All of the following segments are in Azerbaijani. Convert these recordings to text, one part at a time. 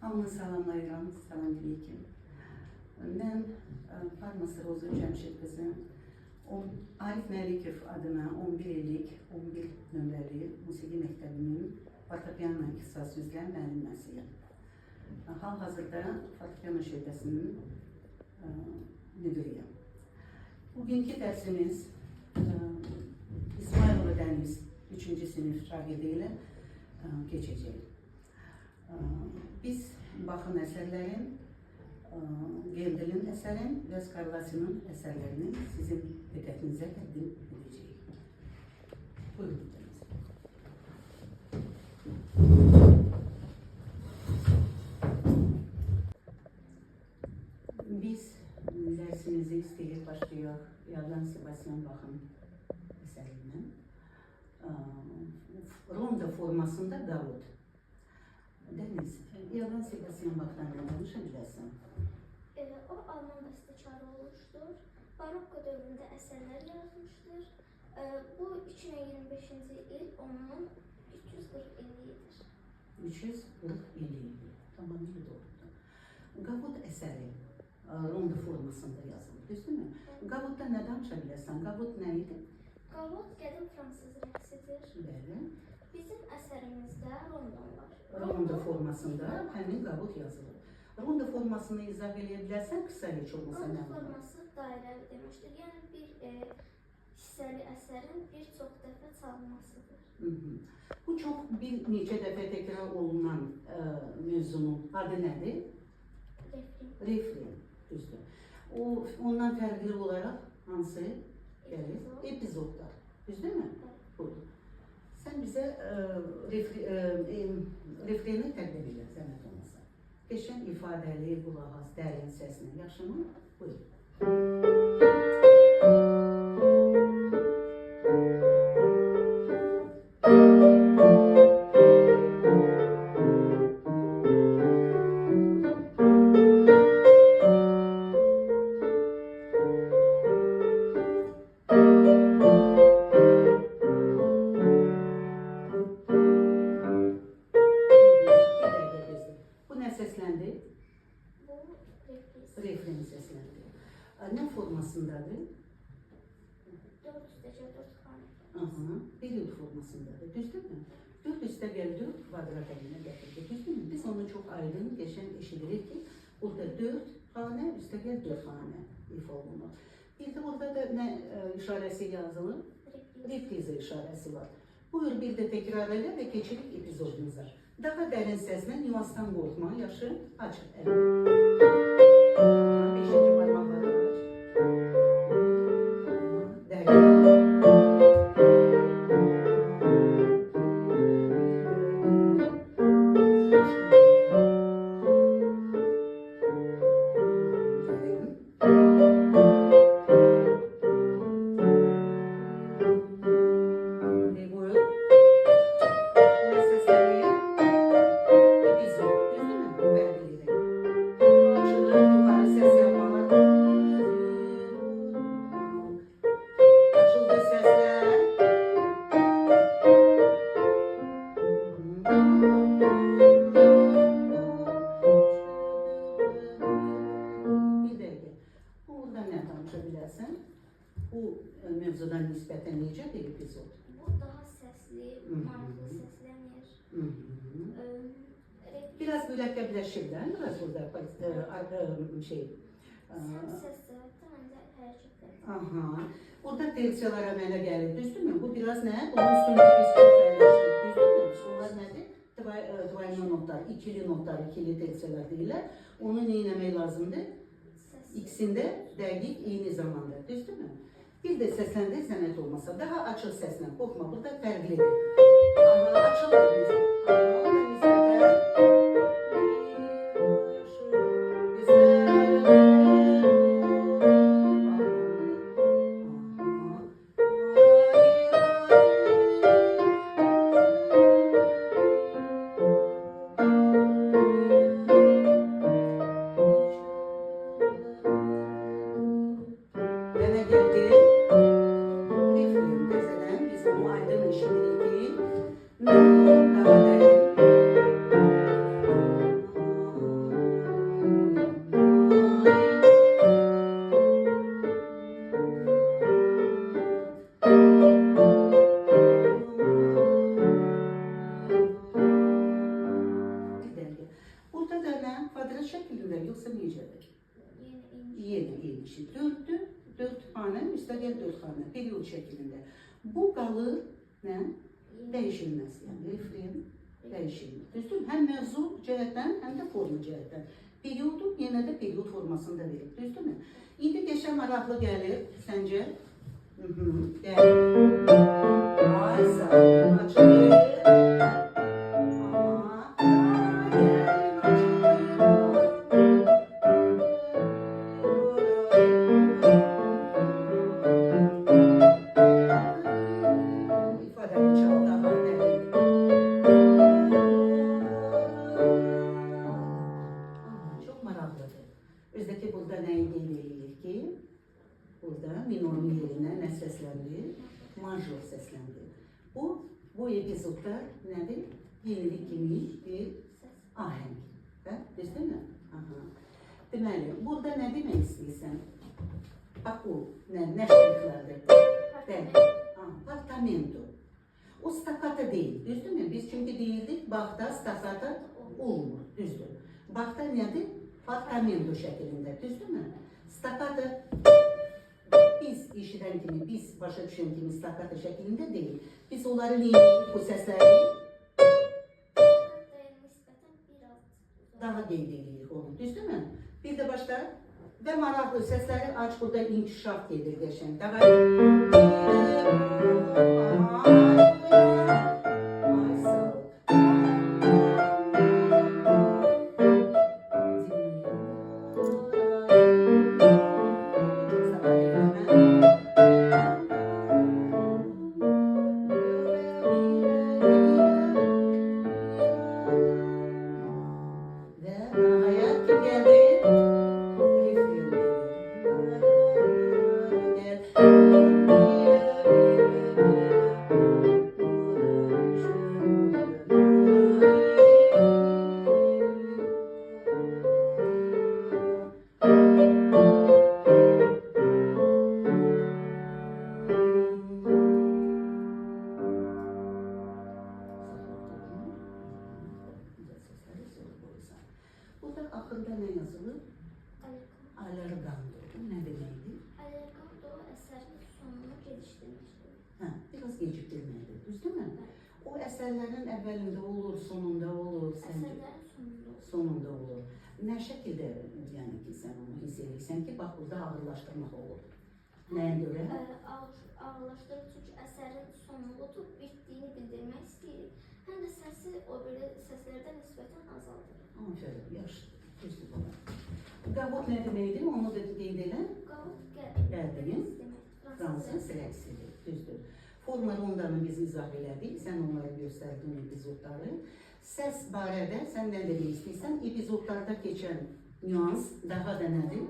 Hamını salamlayıram, salam diləyim. Mən Farması Roza Cəmşid qızı, Arif Məlikov adına 11 illik, 11 nömrəli musiqi məktəbinin fortepiano ixtisas üzrə müəlliməsiyəm. Hal-hazırda fortepiano şöbəsinin müdürüyəm. Bugünkü dərsimiz İsmailova Dəniz 3-cü sinif şagirdi ilə keçəcək. Biz Baxın əsərlərin, Gendel'in əsərin və Skarlasya'nın əsərlərini sizin diqqətinizə təqdim edəcəyik. Buyurun. Biz dərsimizi istəyib başlayaq Yaldan Sebastian Bach'ın əsərindən. Ronda formasında Davut. Deniz, Yaldan Sebastian Bach'tan ne konuşabilirsin? O Alman bəstəkarı olmuşdur. Barokko dövründə əsərlər yazmışdır. Bu 2025-ci il onun 340 illiyidir. 340 illiyi. Tamamıyla doğrudur. Gavut əsəri ronda formasında yazılır, düzdür mü? Gavut'da nə danışabilirsən? Gavut nə idi? Gavut qədim fransız rəqsidir. Bəli. Bizim əsərimizdə rondan var. Ronda formasında həmin Gavut yazılır. Ronda formasını izah edə bilərsən, qısa heç olmasa nə? Ronda forması dairəvi deməkdir. Yəni bir hissəli əsərin bir çox dəfə çalınmasıdır. Bu çox bir neçə dəfə təkrar olunan mövzunun adı nədir? Refren. Düzdür. Ondan fərqli olaraq hansı gəlir? Epizodlar. Düzdür mü? Budur. Sen bize refreni təqdim elə, zəhmət olmasa. Qəşəng ifadəli, qulaq as, dərin səsini. Yaxşı mı? Buyurun. Refren seslendi. Ne formasındadır? 4 üstəcə 4 xanə. Period formasındadır. Düzdür mü? 4 üstə gəl 4 kvadrat əlinə gətirdi. Düzdür mü? Biz onu çox aydın, qəşəng eşidirik ki, burada 4 xanə, üstə gəl 4 xanə ifa olunur. Bir də orada da nə işarəsi yazılır? Repriza işarəsi var. Buyur bir də təkrar elə və keçirik epizodumuza. Daha dərin səslə, nüansdan qorxma, yaxşı, açıq əlini. Beşinci parmaqları aç. Dərin. Bu mövzudan nisbətən necədir epizod? Bu daha səsli, maraqlı səslənir. Biraz mürəkkəbləşirlər, biraz burada şey... Sən səs cəhətdə, mən də hərəkətlər. Burada tersiyalar əmələ gəlir, düzdür mü? Bu biraz nə? Bunun üstündə biz çox əyləşdik, düzdür mü? Onlar nədir? Dvayno notlar, ikili notlar, ikili tersiyalar deyirlər. Onu neyləmək lazımdır? İkisində dəqiq eyni zamanda, düzdür mü? Bir də səsləndə zəhmət olmasa, daha açıq səslə, qorxma, burada fərqlidir. Açılır biz. Refren, mesela biz bu aydın işi şəklində yoxsa necədir? Yeni Yeni işi. 4'dür, 4 xanə, müstəqil 4 xanə, period şəklində. Bu qalır nə? Dəyişilməz, yəni refren dəyişilmir. Düzdür? Həm mövzu cəhətdən, həm də forma cəhətdən. Periodu yenə də period formasında verir. Düzdürmü? İndi qəşəng maraqlı gəlir, səncə? Gəlir. Aysa, açılır. Çok maraqlıdır. Özdəki burada nəyi qeyd edilir ki, burada minorun yerinə nə səsləndir? Major səsləndir. Bu epizodda nədir? Yenilik kimi bir ahəng. Düzdürmü? Deməli, burada nə demək istəyirsən? Bax bu, nə şəriflərdir? Apartamento. O staccato deyil, düzdürmü? Biz çünki deyildik, baxda staccato olmur, düzdür. Baxda nədir? Apartamento şəklində, düzdürmü? Staccato biz eşidən kimi, biz başa düşən kimi staccato şəklində deyil. Biz onları neydik, bu səsləri daha qeyd edirik onu, düzdürmü? Bir də başda və maraqlı səsləri aç, burada inkişaf gedir qəşəng. Burada axırda nə yazılır? Allergando. Bu nə deməkdir? Allergando əsərin sonunu gelişdirməkdir. Biraz gecikdirməkdir, düzdürmü? O əsərlərin əvvəlində olur, sonunda olur. Əsərlərin sonunda olur. Nə şəkildə yəni ki, sən onu hiss edirsən ki, bax burada ağırlaşdırmaq olur. Nəyə görə? Ağırlaşdırır, çünki əsərin sonluğudur, bitdiyini bildirmək istəyirik. Həm də səsi o belə səslərdən nisbətən azaldır. Aferin, yaxşı, düzdür bana. Qavot nə deməkdir, onu da qeyd elə? Qavot Gəldiyin fransız rəqsidir, düzdür. Forma rondanı biz izah elədik, sən onları göstərdin epizodları. Səs barədə sən nə demək istəyirsən? Epizodlarda keçən nüans daha da nədir?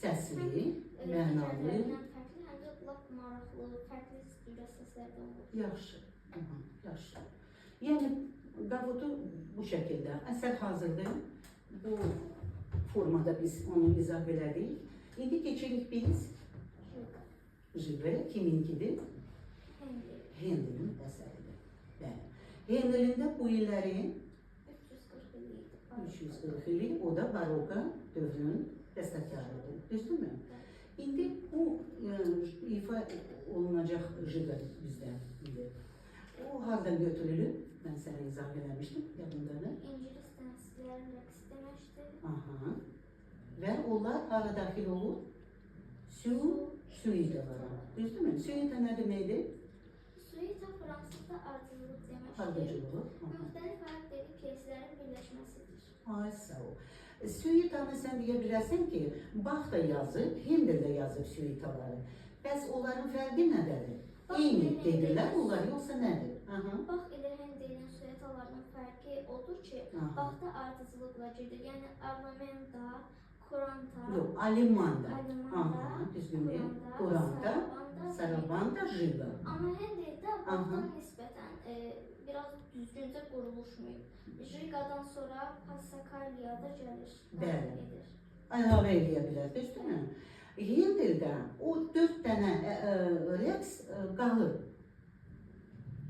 Səsli, mənalı. Həm də lap maraqlı, fərqli stüdyo səslərdən olur. Yaxşı, yaxşı. Yəni, qavotu bu şəkildə, əsər hazırdır. Bu formada biz onu izah elədik. İndi keçirik biz Jive, kiminkidir? Hendelin əsəridir. Hendelin də bu illərin 340 ili, o da baroka dövrünün bəstəkarıdır. Düzdürmü? İndi bu ifa olunacaq Jive bizdə. O hardan götürülür? Mən sənə izah eləmişdim, yadındadır. İngilis dənizçilərin rəqsi deməkdir. Və onlar hara daxil olur? Suitalara. Düzdürmü? Suita nə deməkdir? Suita fransızda ardıcılıq deməkdir. Ardıcılıq. Müxtəlif xarakterli pyeslərin birləşməsidir. Ay, sağ ol. Suitanı sən deyə bilərsən ki, Bach da yazıb, Händel də yazıb suitaları. Bəs onların fərqi nədədir? Eyni edirlər onlar, yoxsa nədir? Bach ilə Händelin suitalarının fərqi odur ki, Bachda ardıcılıqla gedir. Yəni, arlamenta, kuranta, alimanda, düzgün kuranta, sarabanda, jiva. Amma Händeldə Bachdan nisbətən biraz düzgüncə quruluşmayıb. Jigadan sonra Passacaglia-da gəlir. Bəli, əlavə eləyə bilər, düzdürmü? Händeldə o 4 dənə rəqs qalır.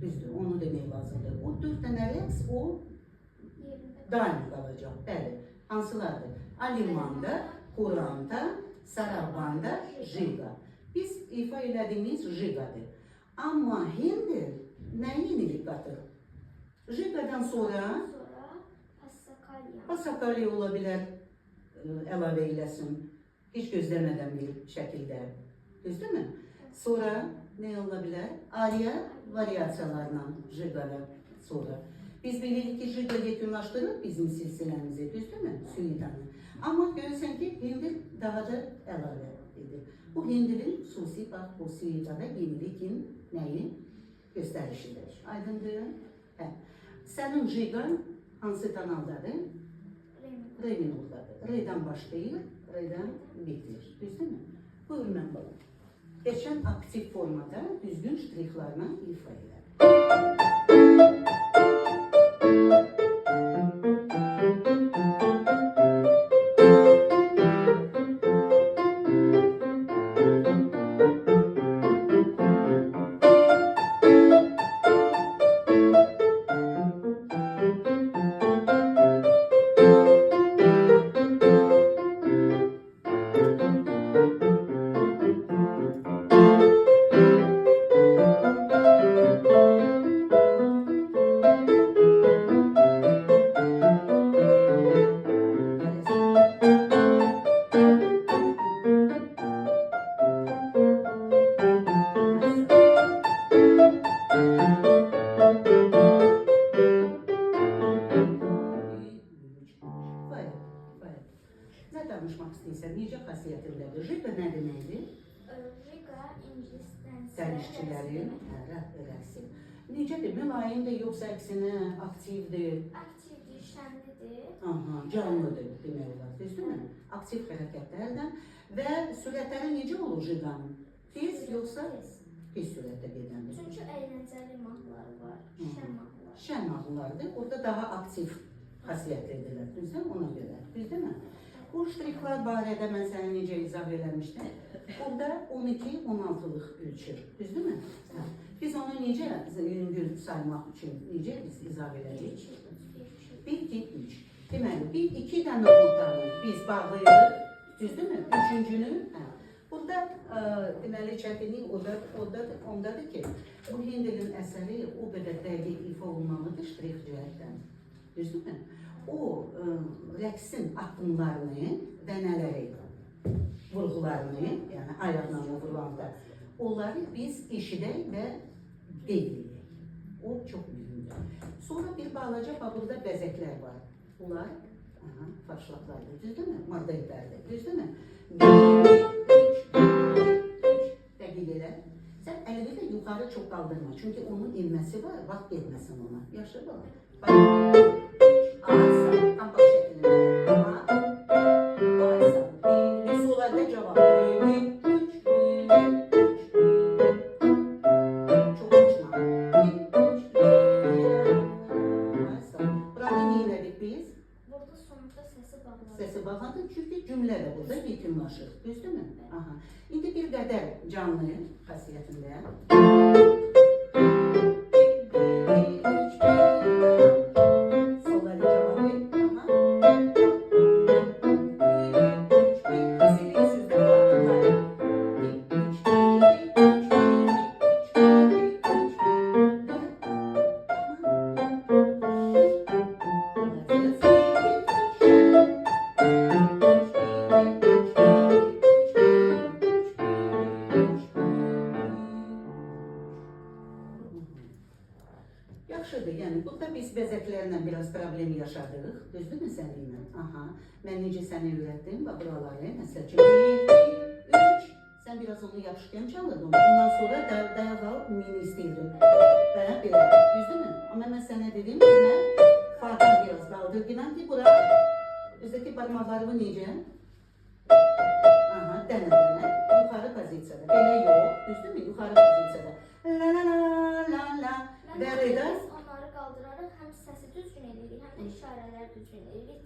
Düzdür, onu demək lazımdır. O 4 dənə rəqs o daim qalacaq, bəli. Hansılardır? Alimanda, Kuranda, Sarabanda, Jiga. Biz ifa elədiyimiz Jiga'dır. Amma hindi nə yenilik qatır? Jiga'dan sonra Passakalya ola bilər, əlavə eləsin. Heç gözləmədən bir şəkildə. Düzdürmü? Sonra nə ola bilər? Arya variasiyalarla Jiga'dan sonra. Biz bilirik ki, Jiga yekunlaşdırır bizim silsiləmizi, düzdürmü? Suidanı. Amma görürsən ki, hindi daha da əlavə edir. Bu hindinin xüsusi bax, bu suidada yenilikin nəyi? Göstərişidir. Aydındır? Hə. Sənin Jigan hansı kanaldadır? Re minordadır. Re'dən başlayır, Re'dən bitir. Düzdürmü? Buyur mən balam. Geçən aktiv formada düzgün ştrixlarla ifa elə. Nə danışmaq istəyirsən? Necə xasiyyətindədir? Jiga nə deməkdir? Jiga ingilisdən Sərişçilərin rəqsi. Necədir? Mülayimdir, yoxsa əksinə aktivdir? Aktivdir, şənlidir. Aha, canlıdır demək olar, düzdürmü? Aktiv hərəkətlərdən və sürətləri necə olur Jiganın? Tez yoxsa tez sürətdə gedəndir? Çünki əyləncəli mahnıları var, şən mahnıları. Şən mahnılardır, orada daha aktiv xasiyyətlidirlər, düzdürmü? Ona görə, düzdürmü? Bu ştrixlar barədə mən sənə necə izah eləmişdim? Burada 12-16'lıq ölçür, düzdürmü? Biz onu necə yüngül saymaq üçün necə biz izah edəcəyik? 1, 2, 3. Deməli, 1-2 dənə ortanı biz bağlayırıq, düzdürmü? Üçüncünü. Burada deməli çətinlik ondadır ki, bu Hendelin əsəri o qədər dəqiq ifa olmalıdır ştrix cəhətdən. Düzdürmü? O rəqsin addımlarını və nələri, vurğularını, yəni ayaqla vurulanda, onları biz eşidək və qeyd edək. O çox mühümdür. Sonra bir balaca burada bəzəklər var. Bunlar farşlaqlardır, düzdürmü? Maddelərdir, düzdürmü? 1, 2, 3 dəqiq elə. Sən əlini də yuxarı çox qaldırma. Çünki onun inməsi var, vaxt getməsin ona. Yaxşı bax. Ağızsan, tam bax şəklində. Ağızsan. Bir solada cavab. 1, 3, 1, 3, 1. Çox uçma. 1, 3, 1. Ağızsan. Burada nə elədik biz? Burada sonunda səsi bağladık. Səsi bağladık çünki cümlə də burada yekunlaşır. Düzdürmü? Aha. İndi bir qədər canlı xasiyyətində. Yaxşıdır, yəni burada biz bəzəklərlə biraz problem yaşadıq, düzdürmü sənlə? Aha, mən necə səni öyrətdim, bax buraları, məsəl üçün 1, 2, 3, sən biraz onu yapışqan çalırdın, ondan sonra dayağı mini istəyirdin, belə, düzdürmü? Amma mən sənə dedim ki, nə? Fardan biraz qaldır, günən ki, bura, özdəki parmaqlarımı necə? Aha, dənə, yuxarı pozisiyada, belə yox, düzdürmü? Yuxarı pozisiyada, la la la la la. Biz onları qaldıraraq həm səsi düzgün edirik, həm də işarələri düzgün edirik.